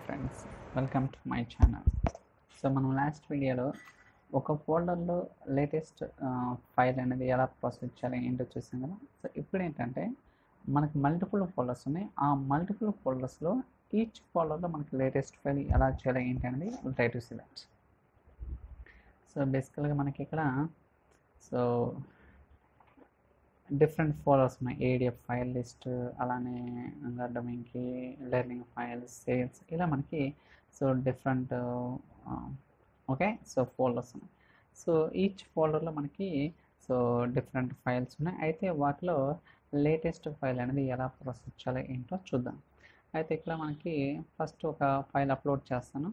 Friends, welcome to my channel. So మనం last వీడియోలో ఒక ఫోల్డర్లో లేటెస్ట్ ఫైల్ అనేది ఎలా ప్రాసెస్ చేయాలి ఏంటో చూసాం కదా. సో ఇప్పుడు ఏంటంటే మనకి మల్టిపుల్ ఫోల్డర్స్ ఉన్నాయి. ఆ మల్టిపుల్ ఫోల్డర్స్లో ఈచ్ ఫోల్డర్లో మనకి లేటెస్ట్ ఫైల్ ఎలా చేయాలి ఏంటి అనేది try to see that. So బేసికల్గా మనకి ఇక్కడ సో డిఫరెంట్ ఫోల్డర్స్ ఉన్నాయి. ఏడిఎఫ్ ఫైల్ లిస్ట్, అలానే డొమైన్కి, లెర్నింగ్ ఫైల్స్, సేల్స్, ఇలా మనకి so different okay so folders ఉన్నాయి. సో ఈచ్ ఫోల్డర్లో మనకి సో డిఫరెంట్ ఫైల్స్ ఉన్నాయి. అయితే వాటిలో లేటెస్ట్ ఫైల్ అనేది ఎలా ప్రాసెస్ చేయాలి ఏంటో చూద్దాం. అయితే ఇక్కడ మనకి ఫస్ట్ ఒక ఫైల్ అప్లోడ్ చేస్తాను.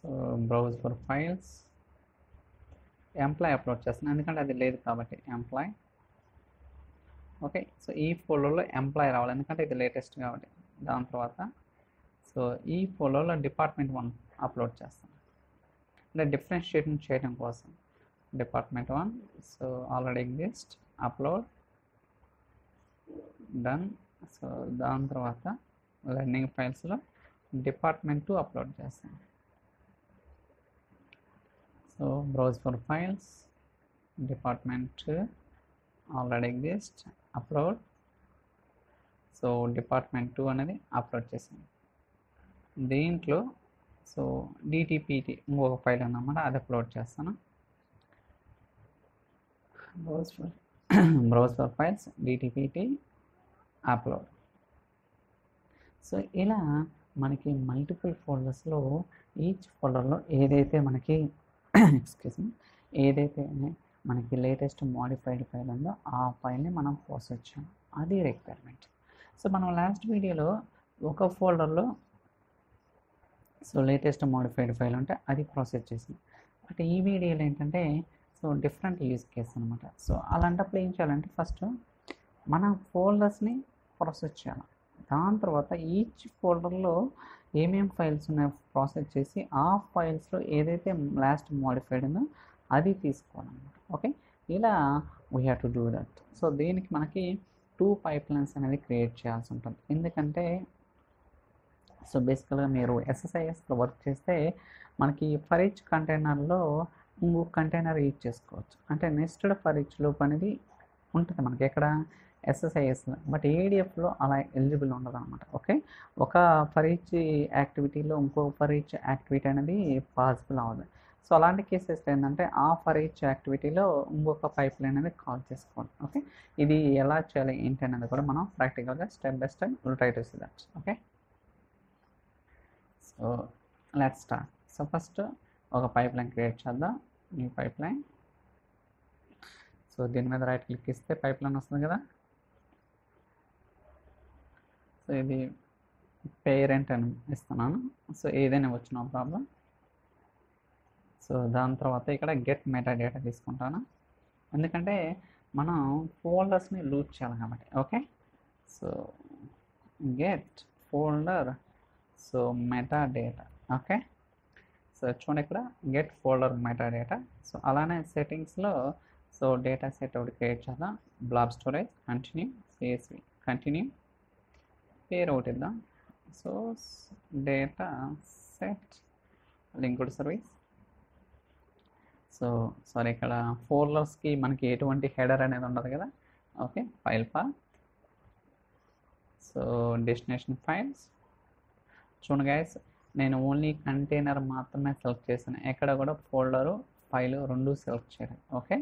So browse for files, employee upload చేస్తాను ఎందుకంటే అది లేదు కాబట్టి ఎంప్లాయ్. ఓకే, సో ఈ ఫోల్డర్లో ఎంప్లాయ్ రావాలి ఎందుకంటే ఇది లేటెస్ట్ కాబట్టి. దాని తర్వాత సో ఈ ఫోల్డర్లో డిపార్ట్మెంట్ 1 అప్లోడ్ చేస్తాను అంటే డిఫరెన్షియేషన్ చేయడం కోసం. Department 1 so already exist, upload done. So దాని తర్వాత లెర్నింగ్ ఫైల్స్లో డిపార్ట్మెంట్ 2 అప్లోడ్ చేస్తాను. So browse for files, department already exist, upload. So department 2 అనేది అప్లోడ్ చేసాను. దీంట్లో సో డిటిపిటి ఇంకొక ఫైల్ అన్నమాట, అది అప్లోడ్ చేస్తాను. బ్రౌజ్ ఫర్ ఫైల్స్, డిటిపిటి, అప్లోడ్. సో ఇలా మనకి మల్టిపుల్ ఫోల్డర్స్లో ఈచ్ ఫోల్డర్లో ఏదైతే మనకి ఏదైతే మనకి లేటెస్ట్ మోడిఫైడ్ ఫైల్ ఉందో ఆ ఫైల్ని మనం ప్రాసెస్ చేయాలి, అది రిక్వైర్మెంట్. సో మనం లాస్ట్ వీడియోలో ఒక ఫోల్డర్లో సో లేటెస్ట్ మోడిఫైడ్ ఫైల్ ఉంటే అది ప్రాసెస్ చేసింది. బట్ ఈ వీడియోలో ఏంటంటే సో డిఫరెంట్ యూజ్ కేస్ అనమాట. సో అలాంటప్పుడు ఏం చేయాలంటే ఫస్ట్ మన ఫోల్డర్స్ని ప్రాసెస్ చేయాలి. దాని తర్వాత ఈచ్ ఫోల్డర్లో ఏమేమి ఫైల్స్ ఉన్నాయో ప్రాసెస్ చేసి ఆ ఫైల్స్లో ఏదైతే లాస్ట్ మోడిఫైడ్ ఉందో అది తీసుకోవాలన్నమాట. ఓకే, ఇలా we have to do that. So దీనికి మనకి 2 పైప్లైన్స్ అనేది క్రియేట్ చేయాల్సి ఉంటుంది. ఎందుకంటే సో బేసికల్గా మీరు SSISలో వర్క్ చేస్తే మనకి ఫర్ ఈచ్ కంటైనర్లో ఇంకొక కంటైనర్ యూజ్ చేసుకోవచ్చు. అంటే నెస్టెడ్ ఫర్ ఈచ్ లూప్ అనేది ఉంటుంది మనకి ఎక్కడ SSISలో. బట్ ఏడిఎఫ్లో అలా ఎలిజిబుల్ ఉండదు అనమాట. ఓకే, ఒక ఫర్ ఈచ్ యాక్టివిటీలో ఇంకో ఫర్ ఈచ్ యాక్టివిటీ అనేది పాసిబుల్ అవ్వదు. సో అలాంటి కేసెస్లో ఏంటంటే ఆ ఫర్ ఈచ్ యాక్టివిటీలో ఇంకొక పైప్ లైన్ అనేది కాల్ చేసుకోవాలి. ఓకే, ఇది ఎలా చేయాలి ఏంటి అనేది కూడా మనం ప్రాక్టికల్గా step by step try to see that. Okay, so let's start. So first ఒక పైప్ లైన్ క్రియేట్ చేద్దాం, న్యూ పైప్ లైన్. సో దీని మీద రైట్ క్లిక్ ఇస్తే పైప్ లైన్ వస్తుంది కదా. సో ఇది పేరెంట్ అని ఇస్తున్నాను. సో ఏదైనా వచ్చిన ప్రాబ్లం. సో దాని తర్వాత ఇక్కడ గెట్ మెటా డేటా తీసుకుంటాను ఎందుకంటే మనం ఫోల్డర్స్ని లూప్ చేయాలి కాబట్టి. Okay, so get folder so meta data. Okay, so చూడండి ఇక్కడ get folder meta data. So అలానే సెట్టింగ్స్లో సో డేటా సెట్ ఒకటి క్రియేట్ చేద్దాం. Blob storage, continue, CSV continue, పేరు ఒకటి ఇద్దాం. So data set linked service. So sorry, ఇక్కడ ఫోల్డర్స్కి మనకి ఎటువంటి హెడర్ అనేది ఉండదు కదా. Okay, file path. So destination files. చూడండి గైస్, నేను ఓన్లీ కంటైనర్ మాత్రమే సెలెక్ట్ చేశాను, ఎక్కడ కూడా ఫోల్డరు ఫైల్ రెండు సెలెక్ట్ చేయలేదు. ఓకే,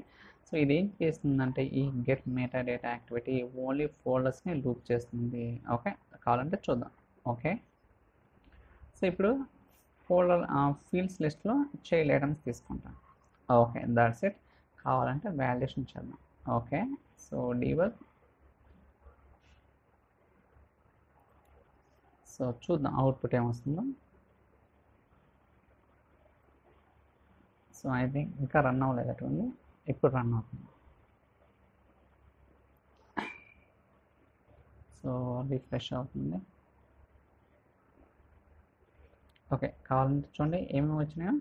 సో ఇది ఏం చేస్తుందంటే ఈ get meta data activity only ఫోల్డర్స్ని లూప్ చేస్తుంది. ఓకే, కావాలంటే చూద్దాం. ఓకే, సో ఇప్పుడు ఫోల్డర్ ఫీల్డ్స్ లిస్ట్లో చైల్డ్ ఐటమ్స్ తీసుకుంటాను. Okay, that's it. కావాలంటే వాలిడేషన్ చేద్దాం. Okay, so debug. సో చూద్దాం అవుట్పుట్ ఏమొస్తుందో. సో ఐ థింక్ ఇంకా రన్ అవ్వలేదటుంది, ఇప్పుడు రన్ అవుతుంది. సో రిఫ్రెష్ అవుతుంది. ఓకే, కావాలంటే చూడండి ఏమేమి వచ్చినాయో.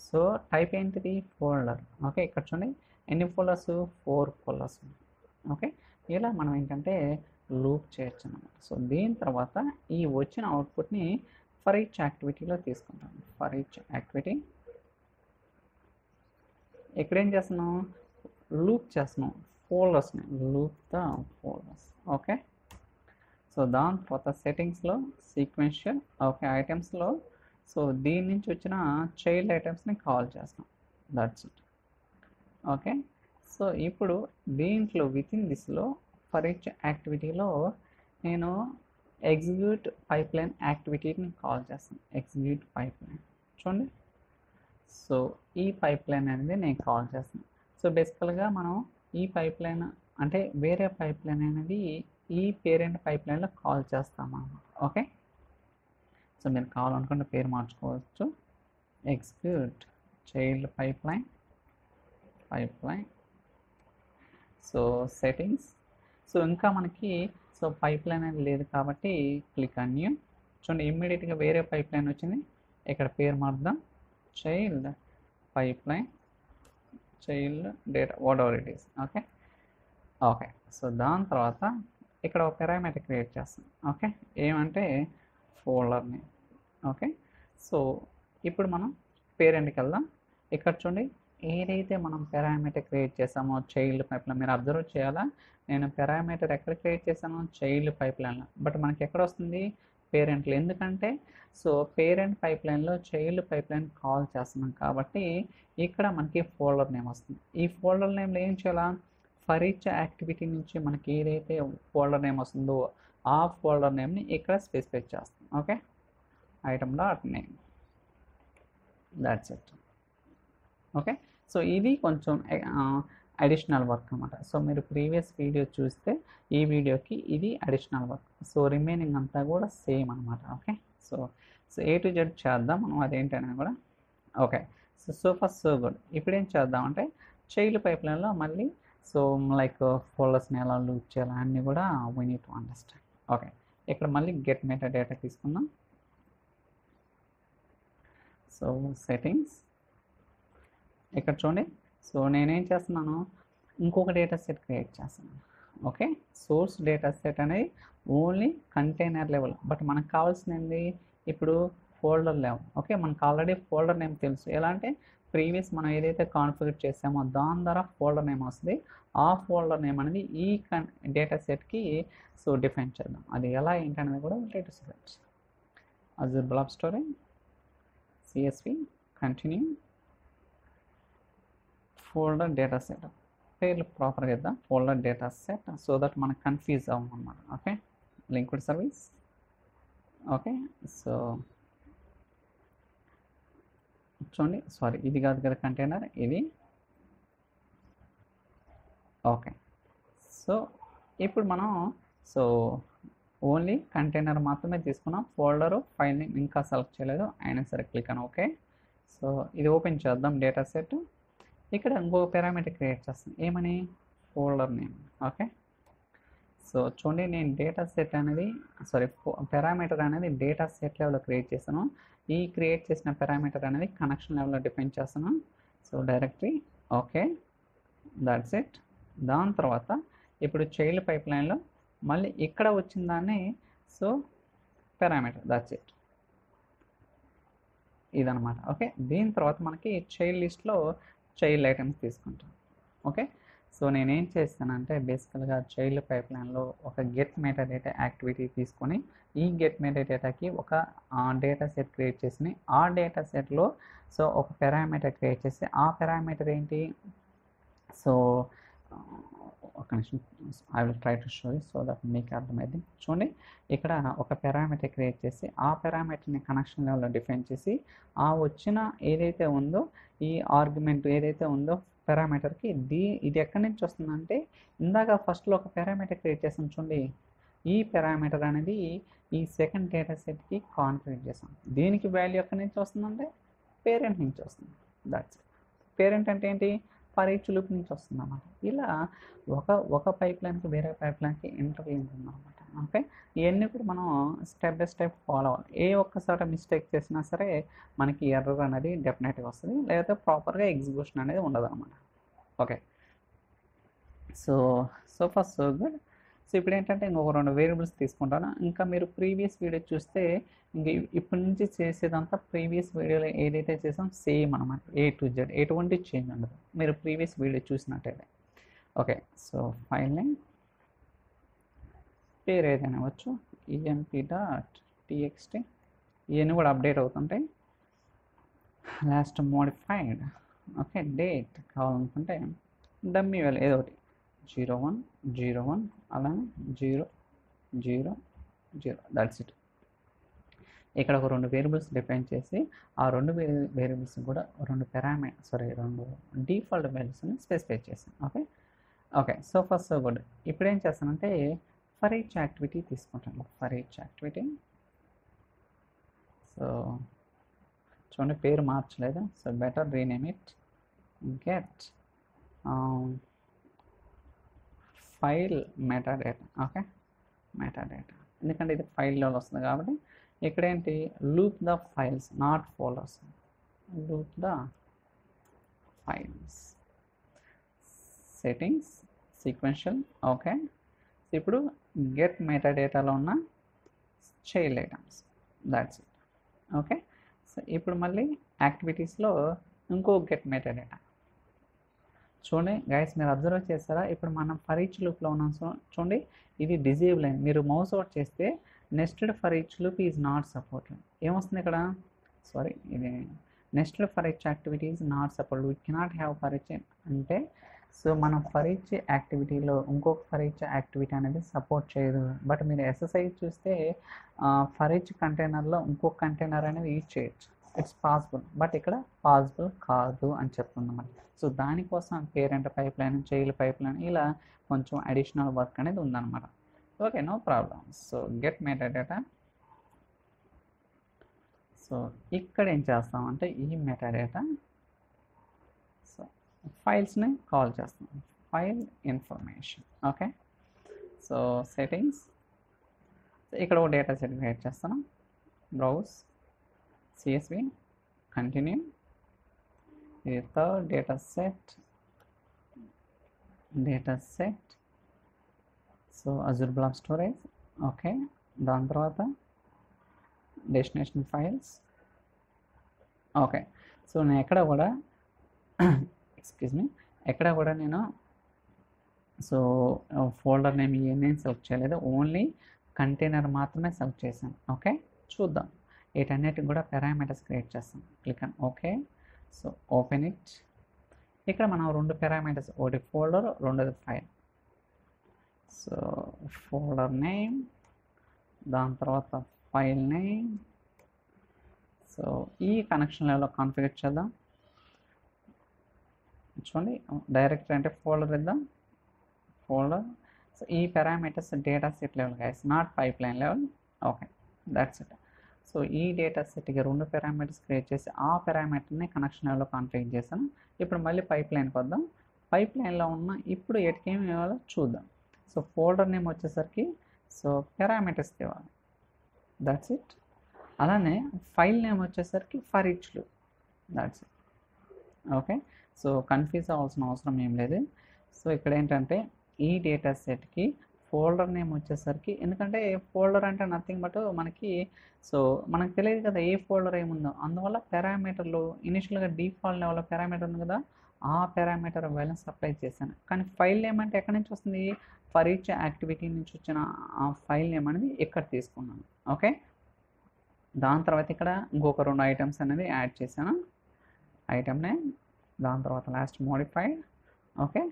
సో టైప్ ఏంటిది, ఫోల్డర్. ఓకే, ఇక్కడ చూడండి ఎన్ని ఫోల్డర్స్, 4 ఫోల్డర్స్. ఓకే, ఇలా మనం ఏంటంటే లూప్ చేయొచ్చు అనమాట. సో దీని తర్వాత ఈ వచ్చిన అవుట్పుట్ని ఫర్ ఈచ్ యాక్టివిటీలో తీసుకుంటాను. ఫర్ ఈచ్ యాక్టివిటీ ఇక్కడ ఏం చేస్తున్నాం, లూప్ చేస్తున్నాం ఫోల్డర్స్ని, loop the folders. Okay, so దాని తర్వాత సెట్టింగ్స్లో సీక్వెన్షియల్ ఓకే ఐటమ్స్లో సో దీని నుంచి వచ్చిన చైల్డ్ ఐటమ్స్ని కాల్ చేస్తాం. That's it. ఓకే, సో ఇప్పుడు దీంట్లో విత్ ఇన్ దిస్లో ఫర్ ఈచ్ యాక్టివిటీలో నేను ఎగ్జిక్యూట్ పైప్లైన్ యాక్టివిటీని కాల్ చేస్తాను. ఎగ్జిక్యూట్ పైప్లైన్ చూడండి. సో ఈ పైప్లైన్ అనేది నేను కాల్ చేస్తాను. సో బేసికల్గా మనం ఈ పైప్లైన్ అంటే వేరే పైప్లైన్ అనేది ఈ పేరెంట్ పైప్లైన్లో కాల్ చేస్తాం అన్నమాట. ఓకే, సో మీరు కావాలనుకుంటే పేరు మార్చుకోవచ్చు. Execute child pipeline so settings. So ఇంకా మనకి సో పైప్లైన్ అనేది లేదు కాబట్టి క్లిక్ ఆన్ న్యూ. చూడండి ఇమ్మీడియట్గా వేరే పైప్లైన్ వచ్చింది. ఇక్కడ పేరు మార్దాం, child pipeline, child data whatever it is. Okay okay, so దాని తర్వాత ఇక్కడ ఒక పారామీటర్ క్రియేట్ చేస్తాం. ఓకే, ఏమంటే ఫోల్డర్ నేమ్. ఓకే, సో ఇప్పుడు మనం పేరెంట్కి వెళ్దాం. ఇక్కడ చూడండి ఏదైతే మనం పారామీటర్ క్రియేట్ చేసామో చైల్డ్ పైప్లైన్, మీరు అబ్జర్వ్ చేయాలా, నేను పారామీటర్ ఎక్కడ క్రియేట్ చేశాను, చైల్డ్ పైప్లైన్లో. బట్ మనకి ఎక్కడ వస్తుంది, పేరెంట్లు. ఎందుకంటే సో పేరెంట్ పైప్లైన్లో చైల్డ్ పైప్లైన్ కాల్ చేస్తున్నాం కాబట్టి ఇక్కడ మనకి ఫోల్డర్ నేమ్ వస్తుంది. ఈ ఫోల్డర్ నేమ్లో ఏం చేయాలా, ఫర్ ఈచ్ యాక్టివిటీ నుంచి మనకి ఏదైతే ఫోల్డర్ నేమ్ వస్తుందో ఆ ఫోల్డర్ నేమ్ని ఇక్కడ స్పెసిఫై చేస్తాం. Okay, item dot name, that's it. Okay, so ఇది కొంచెం అడిషనల్ వర్క్ అనమాట. సో మీరు ప్రీవియస్ వీడియో చూస్తే ఈ వీడియోకి ఇది అడిషనల్ వర్క్. సో రిమైనింగ్ అంతా కూడా సేమ్ అనమాట. Okay, so A to Z చేద్దాం మనం అదేంటనేది కూడా. Okay, so first so good. ఇప్పుడు ఏం చేద్దామంటే చైల్డ్ పైప్లైన్లో మళ్ళీ సో లైక్ ఫోల్డర్స్ని ఎలా లూప్ చేయాలి అన్నీ కూడా we need to understand. Okay, ఇక్కడ మళ్ళీ గెట్ మెటా డేటా తీసుకుందాం. సో సెట్టింగ్స్ ఇక్కడ చూడండి. సో నేనేం చేస్తున్నాను, ఇంకొక డేటా సెట్ క్రియేట్ చేస్తున్నాను. ఓకే, సోర్స్ డేటా సెట్ అనేది ఓన్లీ కంటైనర్ లెవెల్, బట్ మనకు కావాల్సింది ఇప్పుడు ఫోల్డర్ లెవెల్. ఓకే, మనకు ఆల్రెడీ ఫోల్డర్ నేమ్ తెలుసు. ఎలా అంటే ప్రీవియస్ మనం ఏదైతే కాన్ఫిగర్ చేసామో దాని ద్వారా ఫోల్డర్ నేమ్ వస్తుంది. ఆ ఫోల్డర్ నేమ్ అనేది ఈ డేటా సెట్కి సో డిఫైన్ చేద్దాం. అది ఎలా ఏంటనేది కూడా data set Azure blob storage CSV continue folder data set పేర్లు ప్రాపర్గా ఇద్దాం. Folder data set so that మనకు కన్ఫ్యూజ్ అవ్వం అన్నమాట. Okay, linked service. Okay, so చూడండి, సారీ ఇది కాదు కదా కంటైనర్, ఇది. ఓకే, సో ఇప్పుడు మనం సో ఓన్లీ కంటైనర్ మాత్రమే తీసుకున్నాం, ఫోల్డరు ఫైల్ని ఇంకా సెలెక్ట్ చేయలేదు. అయినా సరే క్లిక్ అని ఓకే. సో ఇది ఓపెన్ చేద్దాం డేటా సెట్. ఇక్కడ ఇంకో పారామీటర్ క్రియేట్ చేస్తాను, ఏమని, ఫోల్డర్ నేమ్. ఓకే, సో చూడండి నేను డేటా సెట్ అనేది పారామీటర్ అనేది డేటా సెట్ లెవెల్లో క్రియేట్ చేస్తాను. ఈ క్రియేట్ చేసిన పారామీటర్ అనేది కనెక్షన్ లెవెల్లో డిఫైన్ చేస్తాను. So directory. Okay, that's it. దాని తర్వాత ఇప్పుడు చైల్డ్ పైప్లైన్లో మళ్ళీ ఇక్కడ వచ్చిన దాన్ని సో పారామీటర్, దాట్స్ ఇట్, ఇదనమాట. ఓకే, దీని తర్వాత మనకి చైల్డ్ లిస్ట్లో చైల్డ్ ఐటమ్స్ తీసుకుంటాం. ఓకే, సో నేనేం చేస్తానంటే బేసికల్గా చైల్డ్ పైప్లైన్లో ఒక గెట్ మెటా డేటా యాక్టివిటీ తీసుకొని ఈ గెట్ మెటా డేటాకి ఒక డేటా సెట్ క్రియేట్ చేసి ఆ డేటా సెట్లో సో ఒక పారామీటర్ క్రియేట్ చేసి ఆ పారామీటర్ ఏంటి, సో ఒక నిమిషం I will try to show you so that మీకు అర్థమైంది. చూడండి ఇక్కడ ఒక పారామీటర్ క్రియేట్ చేసి ఆ పారామీటర్ని కనెక్షన్ లెవెల్లో డిఫైన్ చేసి ఆ వచ్చిన ఏదైతే ఉందో ఈ ఆర్గ్యుమెంట్ ఏదైతే ఉందో పారామీటర్కి ఇది ఎక్కడి నుంచి వస్తుందంటే ఇందాక ఫస్ట్లో ఒక పారామీటర్ క్రియేట్ చేసాం చూడండి, ఈ పారామీటర్ అనేది ఈ సెకండ్ డేటా సెట్కి కాన్ఫిగర్ చేసాం. దీనికి వాల్యూ ఎక్కడి నుంచి వస్తుందంటే పేరెంట్ నుంచి వస్తుంది. దాట్స్ పేరెంట్ అంటే ఏంటి, ఫర్ ఈచ్ లూప్ నుంచి వస్తుంది అన్నమాట. ఇలా ఒక పైప్లైన్కి వేరే పైప్లైన్కి ఇంటర్లింక్ ఉందన్నమాట. ఓకే, ఇవన్నీ కూడా మనం స్టెప్ బై స్టెప్ ఫాలో అవ్వాలి. ఏ ఒక్కసారి మిస్టేక్ చేసినా సరే మనకి ఎర్రర్ అనేది డెఫినెట్గా వస్తుంది, లేకపోతే ప్రాపర్గా ఎగ్జిక్యూషన్ అనేది ఉండదు అనమాట. Okay, so first so good. So ఇప్పుడు ఏంటంటే ఇంకొక 2 వేరియబుల్స్ తీసుకుంటాను. ఇంకా మీరు ప్రీవియస్ వీడియో చూస్తే ఇంక ఇప్పటి నుంచి చేసేదంతా ప్రీవియస్ వీడియోలో ఏదైతే చేసామో సేమ్ అనమాట. A to Z ఎటువంటి చేంజ్ ఉండదు మీరు ప్రీవియస్ వీడియో చూసినట్టయితే. ఓకే. సో ఫైల్ నేమ్ పేరు ఏదైనా అవ్వచ్చు, emp.txt ఇవన్నీ కూడా అప్డేట్ అవుతుంటాయి. Last modified. ఓకే. డేట్ కావాలనుకుంటే డమ్మీ వాల్యూ ఏదో ఒకటి 0101 అలానే 000 దట్స్ ఇట్. ఇక్కడ ఒక 2 వేరియబుల్స్ డిఫైన్ చేసి ఆ 2 వేరియబుల్స్ కూడా 2 డిఫాల్ట్ వాల్యూస్ని స్పెసిఫై చేశాను. Okay. So first so good. ఇప్పుడు ఏం చేస్తానంటే ఫర్ ఈచ్ యాక్టివిటీ తీసుకుంటాను. ఫర్ ఈచ్ యాక్టివిటీ సో చూడండి పేరు మార్చలేదు. So better rename it get file metadata. Okay. Metadata ఎందుకంటే ఇది ఫైల్లో వస్తుంది కాబట్టి ఇక్కడ ఏంటి loop the files not folders. Loop the files settings sequential. Okay. ఇప్పుడు గెట్ మెటాడేటాలో ఉన్న child items that's it. Okay. So ఇప్పుడు మళ్ళీ యాక్టివిటీస్లో ఇంకో గెట్ మెటాడేటా. చూడండి గైస్ మీరు అబ్జర్వ్ చేస్తారా ఇప్పుడు మనం ఫర్ ఈచ్ లూప్లో ఉన్నాం. చూడండి ఇది డిజేబుల్ అయింది. మీరు మౌస్ అవుట్ చేస్తే nested for each loop is not supported ఏమొస్తుంది ఇక్కడ. సారీ ఇది nested for each activity is not supported we cannot have for each అంటే సో మనం ఫర్ ఈచ్ యాక్టివిటీలో ఇంకొక ఫర్ ఈచ్ యాక్టివిటీ అనేది సపోర్ట్ చేయదు. బట్ మీరు ఎస్ఎస్ఐ చూస్తే ఫర్ ఈచ్ కంటైనర్లో ఇంకొక కంటైనర్ అనేది యూజ్ చేయొచ్చు. ఇట్స్ పాసిబుల్ బట్ ఇక్కడ పాసిబుల్ కాదు అని చెప్తుంది మనకి. సో దానికోసం parent pipeline child pipeline ఇలా కొంచెం అడిషనల్ వర్క్ అనేది ఉందన్నమాట. Okay no problem. So get metadata. So ఇక్కడ ఏం చేస్తామంటే ఈ మెటాడేటా సో ఫైల్స్ని కాల్ చేస్తాం. File information. Okay. So settings ఇక్కడ ఒక డేటా సెట్ క్రియేట్ చేస్తాను. Browse CSV continue. ఇది third data set so Azure blob storage. Okay. దాని తర్వాత డెస్టినేషన్ ఫైల్స్. ఓకే. సో నేను ఎక్కడ కూడా ఎక్కడ కూడా నేను సో ఫోల్డర్ నేమ్ ఇవన్నీ సెలెక్ట్ చేయలేదు. ఓన్లీ కంటైనర్ మాత్రమే సెలెక్ట్ చేశాను. ఓకే. చూద్దాం వీటన్నిటికి కూడా పారామీటర్స్ క్రియేట్ చేస్తాం. Click on okay. So open it. ఇక్కడ మనం 2 పారామీటర్స్ ఒకటి ఫోల్డర్ రెండోది ఫైల్. సో ఫోల్డర్ నేమ్ దాని తర్వాత ఫైల్ నేమ్. సో ఈ కనెక్షన్ లెవెల్లో కాన్ఫిగర్ చేద్దాం. చూడండి డైరెక్టరీ అంటే ఫోల్డర్ ఇద్దాం. ఫోల్డర్. సో ఈ parameters data set level guys not pipe line level. Okay that's it. So ఈ డేటా సెట్కి 2 పారామీటర్స్ క్రియేట్ చేసి ఆ పారామీటర్ని కనెక్షన్ లెవెల్లో కాన్ఫిగర్ చేశాను. ఇప్పుడు మళ్ళీ పైప్ లైన్కి వద్దాం. పైప్ లైన్లో ఉన్న ఇప్పుడు ఏం ఇవ్వాలో చూద్దాం. సో ఫోల్డర్ నేమ్ వచ్చేసరికి సో పారామీటర్స్ ఇవ్వాలి. That's it. అలానే ఫైల్ నేమ్ వచ్చేసరికి for each loop. That's it. Okay. So confuse అవ్వాల్సిన అవసరం ఏం లేదు. సో ఇక్కడ ఏంటంటే ఈ డేటా సెట్కి ఫోల్డర్ నేమ్ వచ్చేసరికి ఎందుకంటే ఫోల్డర్ అంటే నథింగ్ బట్ మనకి సో మనకు తెలియదు కదా ఏ ఫోల్డర్ ఏముందో. అందువల్ల పారామీటర్లు ఇనిషియల్గా డిఫాల్ట్ లెవెల్లో పారామీటర్ ఉంది కదా ఆ పారామీటర్ వాల్యూని సప్లై చేశాను. కానీ ఫైల్ నేమ్ అంటే ఎక్కడి నుంచి వస్తుంది ఫర్ ఈచ్ యాక్టివిటీ నుంచి వచ్చిన ఆ ఫైల్ నేమ్ అనేది ఇక్కడ తీసుకున్నాను. ఓకే. దాని తర్వాత ఇక్కడ ఇంకొక 2 ఐటమ్స్ అనేది యాడ్ చేశాను. ఐటమ్ నేమ్ దాని తర్వాత లాస్ట్ మోడిఫైడ్. ఓకే.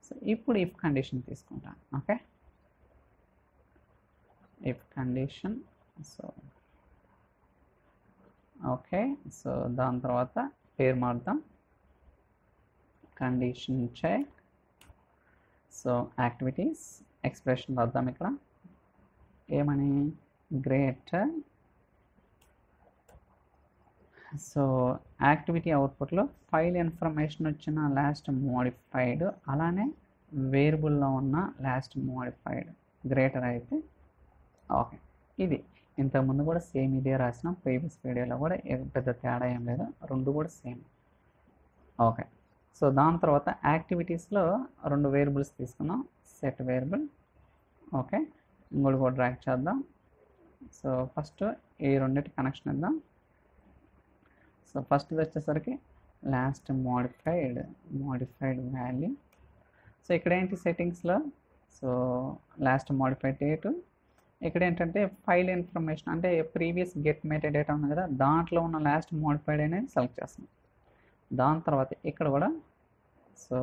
సో ఇప్పుడు ఇఫ్ కండిషన్ తీసుకుంటాను. Okay. If condition. So okay. So దాని తర్వాత పేరు మారుద్దాం. Condition check. So activities expression రాద్దాం. ఇక్కడ ఏమని గ్రేటర్. సో యాక్టివిటీ అవుట్పుట్లో ఫైల్ ఇన్ఫర్మేషన్ వచ్చిన లాస్ట్ మోడిఫైడ్ అలానే వేరియబుల్లో ఉన్న లాస్ట్ మోడిఫైడ్ గ్రేటర్ అయితే ఓకే. ఇది ఇంతకుముందు కూడా సేమ్ ఇదే రాసిన ప్రీవియస్ వీడియోలో కూడా పెద్ద తేడా ఏం లేదు. 2 కూడా సేమ్. ఓకే. సో దాని తర్వాత యాక్టివిటీస్లో 2 వేరియబుల్స్ తీసుకున్నాం. Set variable. ఓకే, ఇంకోటి కూడా డ్రాగ్ చేద్దాం. సో ఫస్ట్ ఈ రెండింటి కనెక్షన్ ఇద్దాం. సో ఫస్ట్ వచ్చేసరికి లాస్ట్ మోడిఫైడ్ వాల్యూ. సో ఇక్కడ ఏంటి సెట్టింగ్స్లో, సో లాస్ట్ మోడిఫైడ్ డేట్, ఇక్కడ ఏంటంటే ఫైల్ ఇన్ఫర్మేషన్ అంటే ప్రీవియస్ గెట్ మెటా డేటా ఉంది కదా, దాంట్లో ఉన్న లాస్ట్ మోడిఫైడ్ అనేది సెలెక్ట్ చేస్తాం. దాని తర్వాత ఇక్కడ కూడా so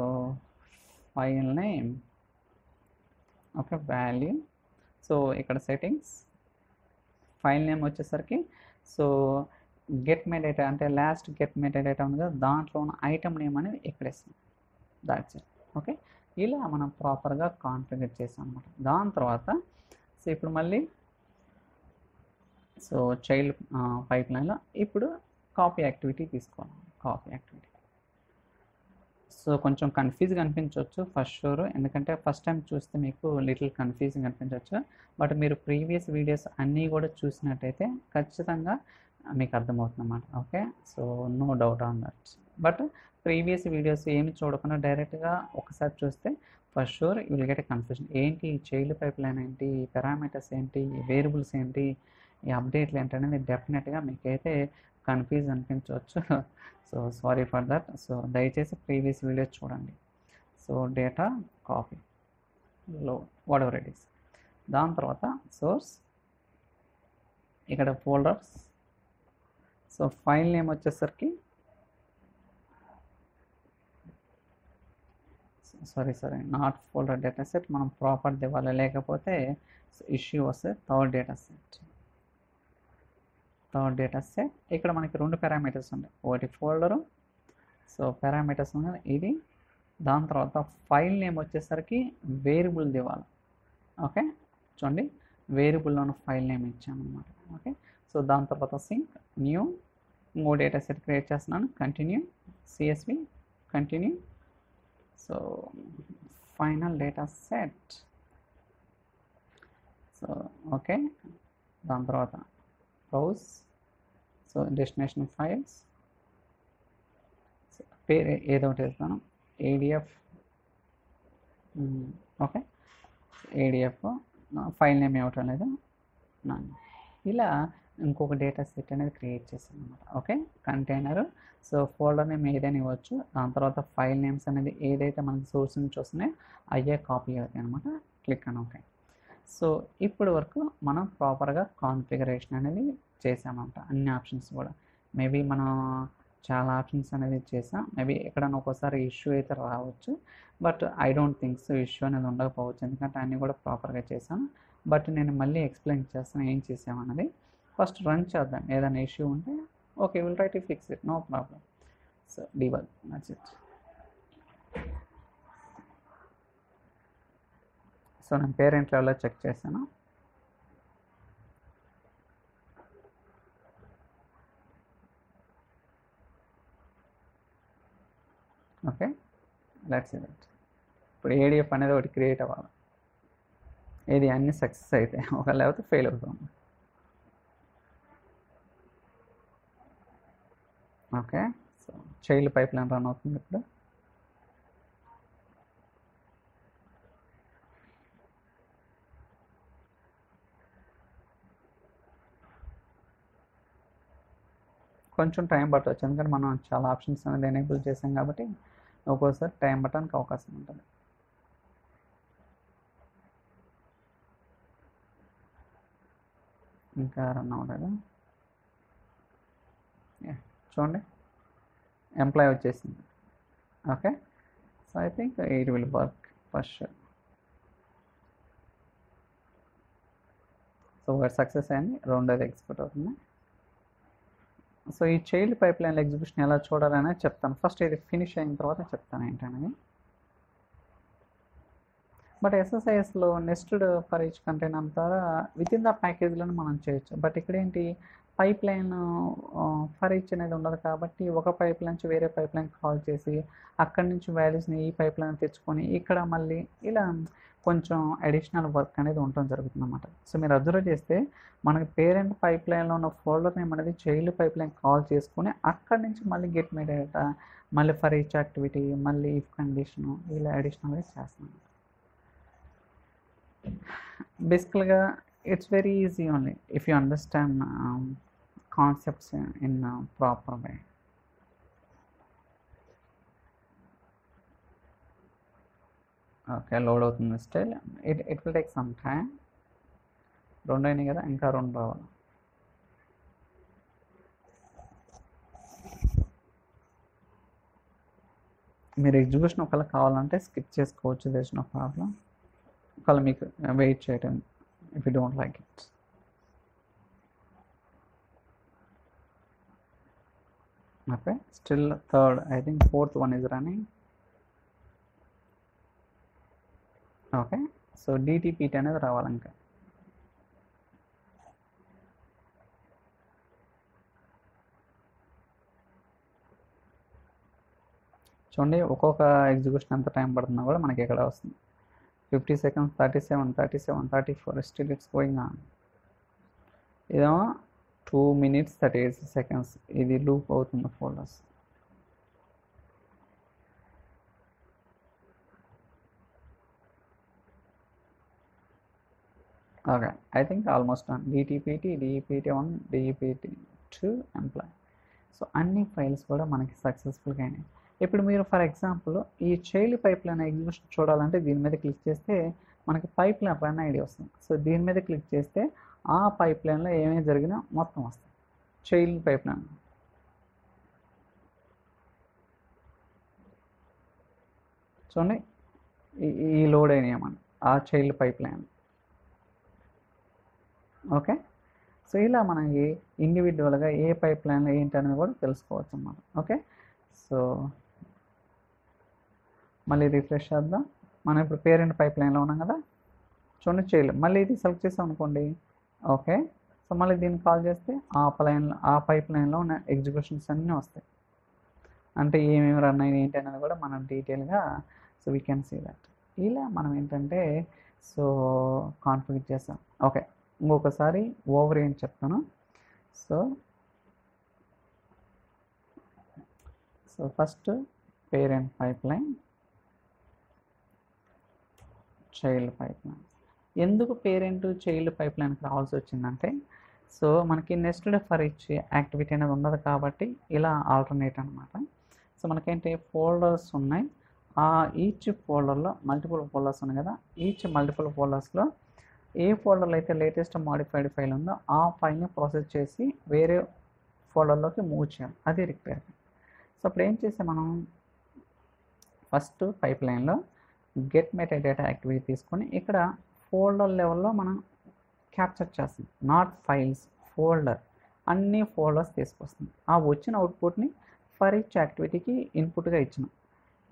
file name, okay, value. So ఇక్కడ సెట్టింగ్స్ ఫైల్ నేమ్ వచ్చేసరికి సో గెట్ మెటా అంటే లాస్ట్ గెట్ మెటా డేటా ఉంది కదా, దాంట్లో ఉన్న ఐటమ్ నేమ్ అనేది ఇక్కడ ఇస్తాం. That's it. ఓకే, ఇలా మనం ప్రాపర్గా కాన్ఫిగర్ చేసాం అనమాట. దాని తర్వాత సో ఇప్పుడు మళ్ళీ సో చైల్డ్ పైప్ లైన్లో ఇప్పుడు కాపీ యాక్టివిటీ తీసుకోవాలి. కాపీ యాక్టివిటీ సో కొంచెం కన్ఫ్యూజ్గా అనిపించవచ్చు ఫస్ట్ షూర్, ఎందుకంటే ఫస్ట్ టైం చూస్తే మీకు లిటిల్ కన్ఫ్యూజింగ్ అనిపించవచ్చు. బట్ మీరు ప్రీవియస్ వీడియోస్ అన్నీ కూడా చూసినట్టయితే ఖచ్చితంగా మీకు అర్థమవుతుంది అన్నమాట. Okay, so no doubt on that. But previous videos ఏమి చూడకుండా డైరెక్ట్గా ఒకసారి చూస్తే first sure you will get a confusion. ఏంటి చైల్డ్ పైప్ లైన్ ఏంటి, పారామీటర్స్ ఏంటి, వేరియబుల్స్ ఏంటి, ఈ అప్డేట్లు ఏంటి అనేది డెఫినెట్గా మీకైతే కన్ఫ్యూజ్ అనిపించవచ్చు. So sorry for that. So దయచేసి ప్రీవియస్ వీడియోస్ చూడండి. సో డేటా కాపీ లో వాట్ ఎవర్ ఇట్ ఈస్. దాని తర్వాత సోర్స్, ఇక్కడ ఫోల్డర్స్. సో ఫైల్ నేమ్ వచ్చేసరికి sorry not folder data set, మనం ప్రాపర్ ఇవ్వాలి, లేకపోతే ఇష్యూ వస్తే థర్డ్ డేటా సెట్. ఇక్కడ మనకి రెండు పారామీటర్స్ ఉంటాయి, ఒకటి ఫోల్డరు. సో పారామీటర్స్ ఉన్నాయి ఇది. దాని తర్వాత ఫైల్ నేమ్ వచ్చేసరికి వేరియబుల్ ఇవ్వాలి. ఓకే, చూడండి వేరియబుల్లో ఉన్న ఫైల్ నేమ్ ఇచ్చాను అనమాట. ఓకే, సో దాని తర్వాత సింక్ న్యూ, ఇంకో డేటా సెట్ క్రియేట్ చేస్తున్నాను, continue CSV continue. So final data set. So okay, దాని తర్వాత బ్రౌజ్. సో డెస్టినేషన్ ఫైల్స్, పేరు ఏదో ఒకటి వేస్తాను, ADF. Okay, ADF file name ఇవ్వటం లేదు నన్ను. ఇలా ఇంకొక డేటా సెట్ అనేది క్రియేట్ చేస్తాను అనమాట. Okay, container. So folder name ఏదైనా ఇవ్వచ్చు. దాని తర్వాత ఫైల్ నేమ్స్ అనేది ఏదైతే మనకి సోర్స్ నుంచి వస్తున్నాయో అయ్యే కాపీ అవుతాయి అనమాట. క్లిక్ అని ఓకే. సో ఇప్పటి వరకు మనం ప్రాపర్గా కాన్ఫిగరేషన్ అనేది చేసామంట, అన్ని ఆప్షన్స్ కూడా. మేబీ మనం చాలా ఆప్షన్స్ అనేది చేసాం, మేబీ ఎక్కడైనా ఒక్కోసారి ఇష్యూ అయితే రావచ్చు, but I don't think so issue అనేది ఉండకపోవచ్చు, ఎందుకంటే అన్నీ కూడా ప్రాపర్గా చేశాను. బట్ నేను మళ్ళీ ఎక్స్ప్లెయిన్ చేస్తాను ఏం చేసామన్నది. ఫస్ట్ రన్ చేద్దాం, ఏదైనా ఇష్యూ ఉంటే okay will try to fix it, no problem. So debug, that's it. So నేను పేరెంట్ లెవెల్లో చెక్ చేశాను. Okay, let's see that. ఇప్పుడు ఏడిఎఫ్ అనేది ఒకటి క్రియేట్ అవ్వాలి, ఇది అన్ని సక్సెస్ అయితే, ఒక లేకపోతే ఫెయిల్ అవుతాం. Okay, so child pipeline run అవుతుంది ఇప్పుడు. కొంచెం టైం పట్టవచ్చు, ఎందుకంటే మనం చాలా ఆప్షన్స్ అనేది ఎనేబుల్ చేసాం కాబట్టి ఒక్కోసారి టైం పట్టడానికి అవకాశం ఉంటుంది. ఇంకా రన్ అవ్వలేదు. చూడండి ఎంప్లాయ్ వచ్చేసింది. Okay, so I think it will work first sure. So ఒకటి సక్సెస్ అయింది, రెండోది ఎగ్జిక్యూట్ అవుతుంది. సో ఈ చైల్డ్ పైప్ లైన్ ఎగ్జిక్యూషన్ ఎలా చూడాలని చెప్తాను. ఫస్ట్ ఇది ఫినిష్ అయిన తర్వాత చెప్తాను ఏంటనేది. బట్ ఎస్ఎస్ఐఎస్లో నెస్టెడ్ ఫర్ ఈచ్ కంటైనర్ అంతా విత్ ఇన్ ద ప్యాకేజ్లను మనం చేయొచ్చు. బట్ ఇక్కడ ఏంటి పైప్ లైన్ ఫర్ ఈచ్ అనేది ఉండదు కాబట్టి ఒక పైప్ లైన్ నుంచి వేరే పైప్ లైన్ కాల్ చేసి అక్కడి నుంచి వాల్యూస్ని ఈ పైప్ లైన్ తెచ్చుకొని ఇక్కడ మళ్ళీ ఇలా కొంచెం అడిషనల్ వర్క్ అనేది ఉండడం జరుగుతుంది అన్నమాట. సో మీరు అబ్జర్వ్ చేస్తే మనకి పేరెంట్ పైప్ లైన్లో ఉన్న ఫోల్డర్ నేమ్ అనేది చైల్డ్ పైప్ లైన్ కాల్ చేసుకుని అక్కడి నుంచి మళ్ళీ గెట్ మెటా డేటా, మళ్ళీ ఫర్ ఈచ్ యాక్టివిటీ, మళ్ళీ ఇఫ్ కండిషను ఇలా అడిషనల్గా చేస్తున్నాను. బేసికల్గా it's very easy only if you understand concepts in proper way. Okay, load అవుతుంది still. It will take some time. 2 అయినాయి కదా, ఇంకా 2 రావాలి. మీరు ఎగ్జిక్యూషన్ ఒకవేళ కావాలంటే స్కిప్ చేసుకోవచ్చు, దేర్ ఇస్ నో ప్రాబ్లం. ఒకవేళ మీకు వెయిట్ చేయటం if you don't like it. Okay, still third, I think 4th one is running. Okay, so DTPT అనేది రావాలి ఇంకా. చూడండి ఒక్కొక్క ఎగ్జిక్యూషన్ ఎంత టైం పడుతున్నా కూడా మనకి ఎక్కడ వస్తుంది. 50 seconds, 37, 37, 34, still it's going on. ఇదేమో 2 minutes 38 seconds. ఇది లూప్ అవుతుంది folders. Okay, I think almost on. DTPT, DEPT1, DEPT2 employee. So అన్ని ఫైల్స్ కూడా మనకి సక్సెస్ఫుల్గా అయినాయి. ఇప్పుడు మీరు ఫర్ ఎగ్జాంపుల్ ఈ చైల్డ్ పైప్ లైన్ ఎగ్జిక్యూషన్ చూడాలంటే దీని మీద క్లిక్ చేస్తే మనకి పైప్ లైన్ రన్ ఐడి వస్తుంది. సో దీని మీద క్లిక్ చేస్తే ఆ పైప్ లైన్లో ఏమేమి జరిగినా మొత్తం వస్తుంది. చైల్డ్ పైప్ లైన్ చూడండి, ఈ లోడ్ అయినాయి మనం ఆ child pipe line. Okay, so ఇలా మనకి ఇండివిజువల్గా ఏ పైప్ లైన్లో ఏంటి అనేది కూడా తెలుసుకోవచ్చు అన్నమాట. ఓకే, సో మళ్ళీ రిఫ్రెష్ చేద్దాం. మనం ఇప్పుడు పేరెంట్ పైప్ లైన్లో ఉన్నాం కదా, చూడండి చైల్డ్. మళ్ళీ ఇది సెలెక్ట్ చేసాం అనుకోండి. ఓకే, సో మళ్ళీ దీన్ని కాల్ చేస్తే ఆ పైప్ లైన్లో ఉన్న ఎగ్జిక్యూషన్స్ అన్నీ వస్తాయి. అంటే ఏమేమి రన్ అయినాయి ఏంటి అనేది కూడా మనం డీటెయిల్గా, so we can see that. ఇలా మనం ఏంటంటే సో కాన్ఫిగర్ చేస్తాం. ఓకే, ఇంకొకసారి ఓవర్ ఏం చెప్తాను. So first parent pipeline, child pipeline. ఎందుకు పేరెంట్ చైల్డ్ పైప్ లైన్కి రావాల్సి వచ్చిందంటే సో మనకి నెస్టెడ్ ఫర్ ఈచ్ యాక్టివిటీ అనేది ఉండదు కాబట్టి ఇలా ఆల్టర్నేట్ అనమాట. సో మనకేంటి ఫోల్డర్స్ ఉన్నాయి, ఆ ఈచ్ ఫోల్డర్లో మల్టిపుల్ ఫోల్డర్స్ ఉన్నాయి కదా, ఈచ్ మల్టిపుల్ ఫోల్డర్స్లో ఏ ఫోల్డర్లో అయితే లేటెస్ట్ మాడిఫైడ్ ఫైల్ ఉందో ఆ ఫైల్ని ప్రాసెస్ చేసి వేరే ఫోల్డర్లోకి మూవ్ చేయాలి. అది రిక్వైర్మెంట్. సో అప్పుడు ఏం చేసాం మనం, ఫస్ట్ పైప్ లైన్లో గెట్ మెటాడేటా యాక్టివిటీ తీసుకొని ఇక్కడ ఫోల్డర్ లెవెల్లో మనం క్యాప్చర్ చేస్తుంది. నాట్ ఫైల్స్, ఫోల్డర్, అన్ని ఫోల్డర్స్ తీసుకొస్తుంది. ఆ వచ్చిన అవుట్పుట్ని ఫర్ ఈచ్ యాక్టివిటీకి ఇన్పుట్గా ఇచ్చినాం.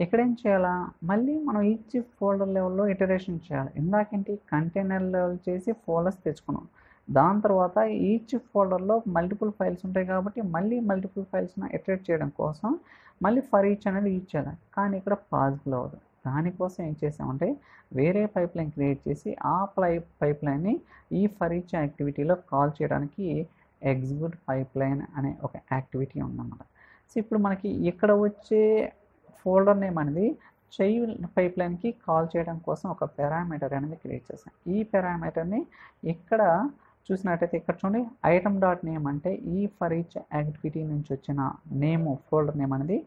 ఇక్కడ ఏం చేయాలా, మళ్ళీ మనం ఈచ్ ఫోల్డర్ లెవెల్లో ఇటరేషన్ చేయాలి. ఇందాకేంటి కంటైనర్ లెవెల్ చేసి ఫోల్డర్స్ తెచ్చుకున్నాం. దాని తర్వాత ఈచ్ ఫోల్డర్లో మల్టిపుల్ ఫైల్స్ ఉంటాయి కాబట్టి మళ్ళీ మల్టిపుల్ ఫైల్స్ని ఇటరేట్ చేయడం కోసం మళ్ళీ ఫర్ ఈచ్ అనేది యూజ్ చేయాలి. కానీ ఇక్కడ పాసిబుల్ అవ్వదు. దానికోసం ఏం చేసామంటే వేరే పైప్ లైన్ క్రియేట్ చేసి ఆ పైప్ లైన్ని ఈ ఫర్ ఈచ్ యాక్టివిటీలో కాల్ చేయడానికి ఎగ్జిక్యూట్ పైప్ లైన్ అనే ఒక యాక్టివిటీ ఉందన్నమాట. సో ఇప్పుడు మనకి ఇక్కడ వచ్చే ఫోల్డర్ నేమ్ అనేది చైల్డ్ పైప్ లైన్కి కాల్ చేయడం కోసం ఒక పారామీటర్ అనేది క్రియేట్ చేసాం. ఈ పారామీటర్ని ఇక్కడ చూసినట్టయితే ఇక్కడ చూడండి ఐటమ్ డాట్ నేమ్ అంటే ఈ ఫర్ ఈచ్ యాక్టివిటీ నుంచి వచ్చిన నేమ్ ఫోల్డర్ నేమ్ అనేది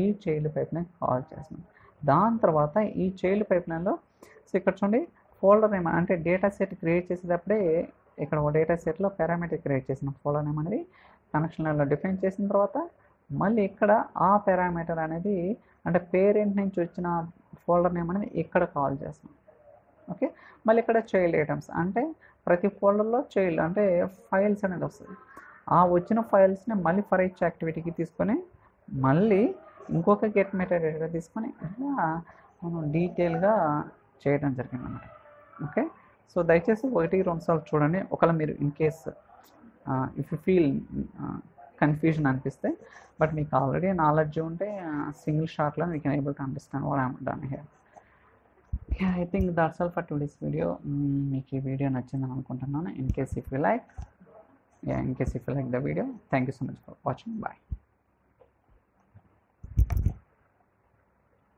ఈ చైల్డ్ పైప్ లైన్ కాల్ చేస్తున్నాం. దాని తర్వాత ఈ చైల్డ్ పైప్ లైన్లో సో ఇక్కడ చూడండి ఫోల్డర్ నేమ్ అంటే డేటా సెట్ క్రియేట్ చేసేటప్పుడే ఇక్కడ ఒక డేటా సెట్లో పారామీటర్ క్రియేట్ చేసిన ఫోల్డర్ నేమ్ అనేది కనెక్షన్లలో డిఫైన్ చేసిన తర్వాత మళ్ళీ ఇక్కడ ఆ పారామీటర్ అనేది అంటే పేరెంట్ నుంచి వచ్చిన ఫోల్డర్ నేమ్ అనేది ఇక్కడ కాల్ చేస్తాం. ఓకే, మళ్ళీ ఇక్కడ చైల్డ్ ఐటమ్స్ అంటే ప్రతి ఫోల్డర్లో చైల్డ్ అంటే ఫైల్స్ అనేది వస్తుంది. ఆ వచ్చిన ఫైల్స్ని మళ్ళీ ఫర్ ఈచ్ యాక్టివిటీకి తీసుకొని మళ్ళీ ఇంకొక గెట్ మెటాడేటా తీసుకొని ఇలా మనం డీటెయిల్గా చేయడం జరిగిందన్నమాట. ఓకే, సో దయచేసి 1-2 సార్లు చూడండి. ఒకవేళ మీరు in case if you feel confusion అనిపిస్తే, బట్ మీకు ఆల్రెడీ నాలెడ్జ్ ఉంటే సింగిల్ షాట్లో you can able to understand what I'm done here. I think that's all for today's video. మీకు ఈ వీడియో నచ్చిందని అనుకుంటున్నాను. In case if you like the video, thank you so much for watching. Bye.